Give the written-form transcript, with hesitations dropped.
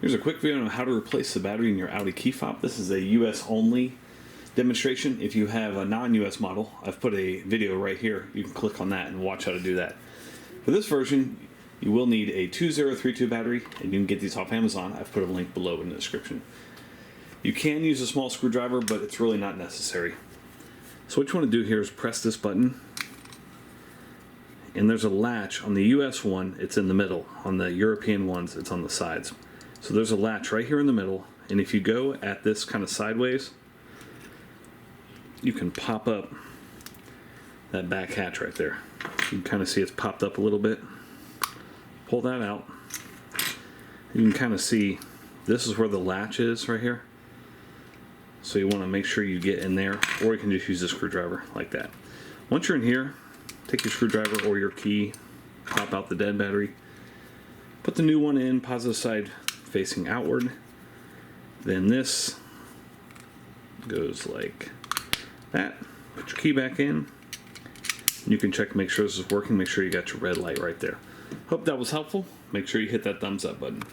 Here's a quick video on how to replace the battery in your Audi key fob. This is a US only demonstration. If you have a non-US model, I've put a video right here. You can click on that and watch how to do that. For this version, you will need a 2032 battery, and you can get these off Amazon. I've put a link below in the description. You can use a small screwdriver, but it's really not necessary. So what you want to do here is press this button, and there's a latch on the US one. It's in the middle. On the European ones, it's on the sides. So there's a latch right here in the middle, and if you go at this kind of sideways, you can pop up that back hatch right there. You can kind of see it's popped up a little bit. Pull that out. You can kind of see this is where the latch is right here. So you want to make sure you get in there, or you can just use a screwdriver like that. Once you're in here, take your screwdriver or your key, pop out the dead battery, put the new one in, positive side facing outward. Then this goes like that. Put your key back in. You can check to make sure this is working. Make sure you got your red light right there. Hope that was helpful. Make sure you hit that thumbs up button.